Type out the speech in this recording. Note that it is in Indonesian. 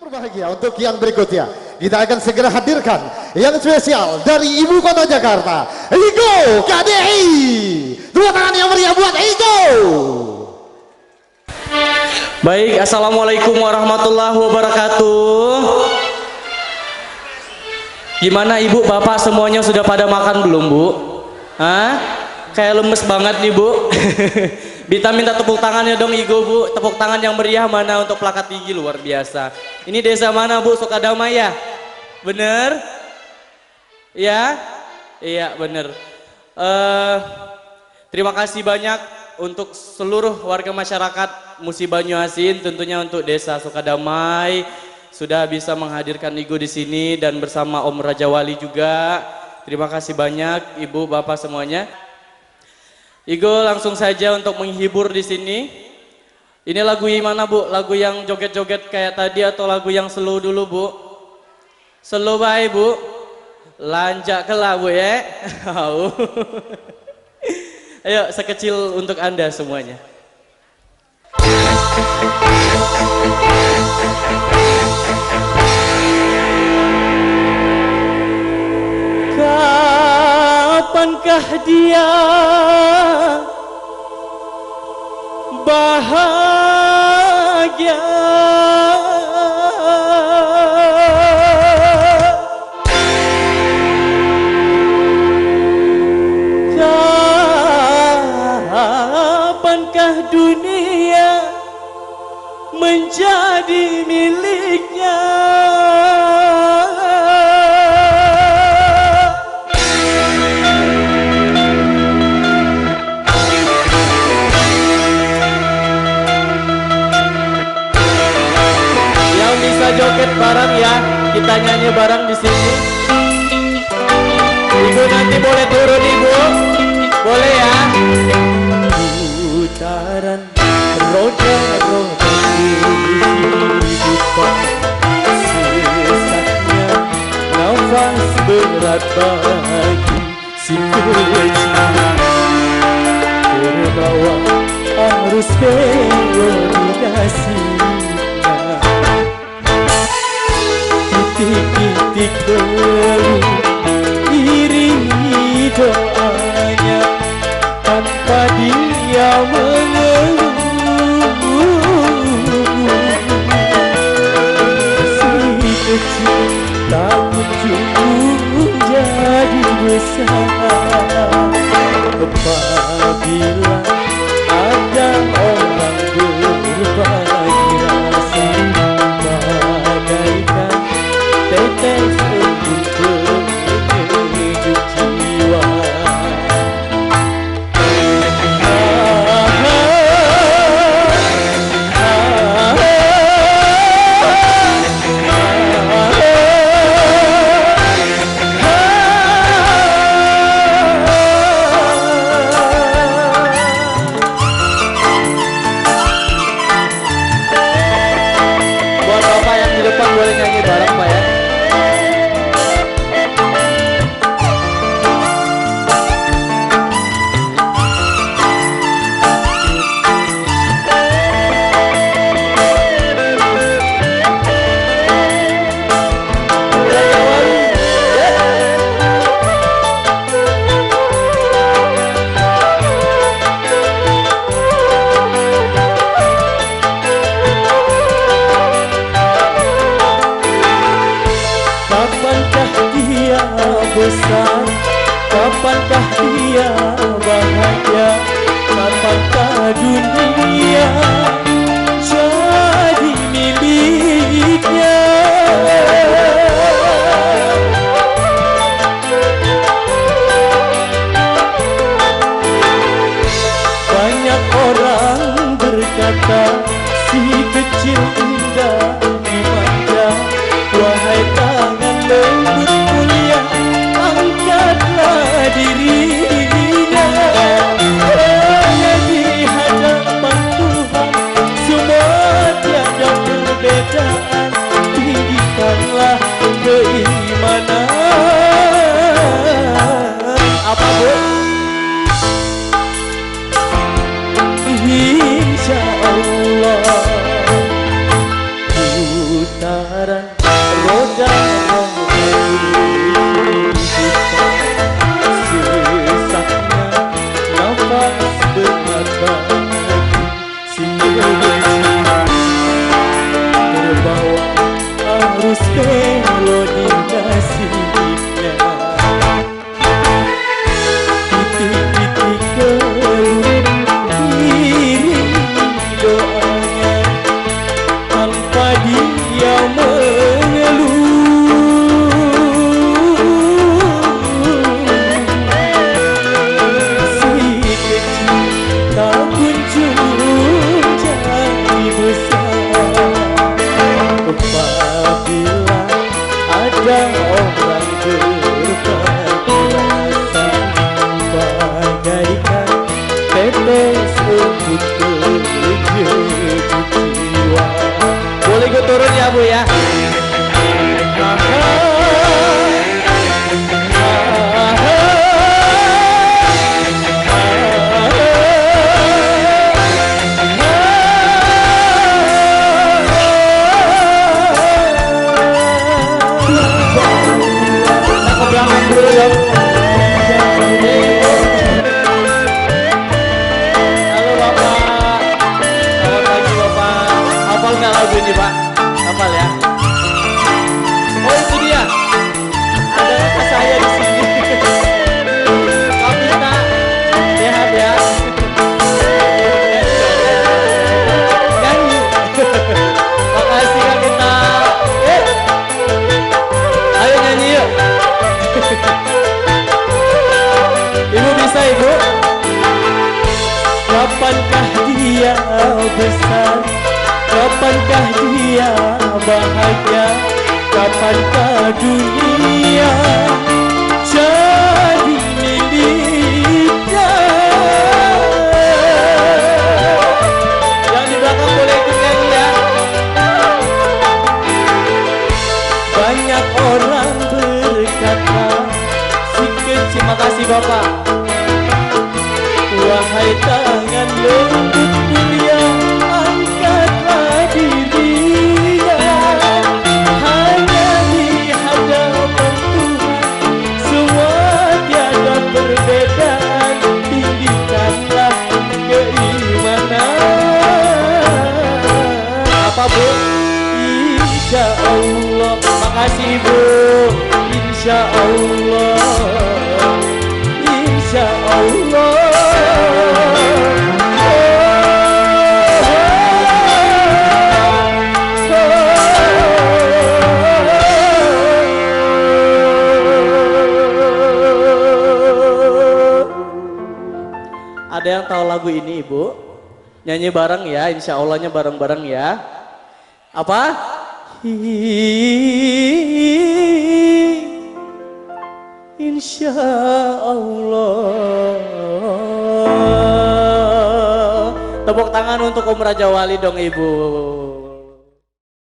Berbahagia untuk yang berikutnya kita akan segera hadirkan yang spesial dari ibu kota Jakarta, Igo KDI. Dua tangan yang meriah buat Igo. Baik, assalamualaikum warahmatullahi wabarakatuh. Gimana ibu bapak semuanya sudah pada makan belum bu? Hah? Kayak lemes banget nih bu. Bita minta tepuk tangannya dong Igo bu. Tepuk tangan yang meriah mana untuk Plakat Tinggi, luar biasa. Ini desa mana bu? Sukadamai ya? Bener? Ya? Iya bener. Terima kasih banyak untuk seluruh warga masyarakat Musi Banyuasin, tentunya untuk desa Sukadamai sudah bisa menghadirkan Igo di sini dan bersama Om Raja Wali juga. Terima kasih banyak ibu bapak semuanya. Igo langsung saja untuk menghibur di sini. Ini lagu yang mana bu? Lagu yang joget-joget kayak tadi atau lagu yang slow dulu bu? Slow baik bu. Lanjak ke lah bu ya. Ayo sekecil untuk anda semuanya. Kapankah dia bahagia? Kapankah dunia menjadi miliknya? Joget bareng ya, kita nyanyi bareng di sini. Ibu nanti boleh turun ibu, boleh ya. Putaran roda-roda kehidupan, sesatnya nafas berat bagi si kecil, terbawa arus gravitasinya. Titik-titik keluh iringi doanya tanpa dia mengeluh. Si kecil tak kunjung jadi besar apabila ada orang berbagi rasa, bagaikan tetes untuk penyujuk jiwa. putaran roda sesaknya nafas berat si terbawa arus melodi nasibnya titik-titik keluh iring doanya tanpa dia mengeluh si kecil tak kunjung jadi besar apabila ada orang berpakaian bagaikan tetes embun terjejut jiwa. Boleh gue turun ya Bu ya? Halo Bapak, selamat pagi Bapak. Hafal nggak lagu ini Pak? Hafal ya? Oh itu dia, ada kakak saya di sini. Kak Pita, sehat ya? Nyanyi. Makasih Kak Pita. Ayo nyanyi yuk. Ibu bisa Ibu? Kapankah dia besar? Kapankah dia bahagia? Kapankah dunia jadi miliknya? Yang di belakang boleh ikut nyanyi ya. Banyak orang berkata si kecil, makasih Bapak. Wahai tangan lembut mulia, angkatlah dirinya. Hanya di hadapan Tuhan semua tiada perbedaan. Tinggikanlah keimanan. Apa Bu? Insya Allah. Makasih Ibu. Insya Allah. Insya Allah. Ada yang tahu lagu ini Ibu? Nyanyi bareng ya, insya Allahnya bareng-bareng ya. Apa? Insya Allah. Tepuk tangan untuk Om Raja Wali dong Ibu.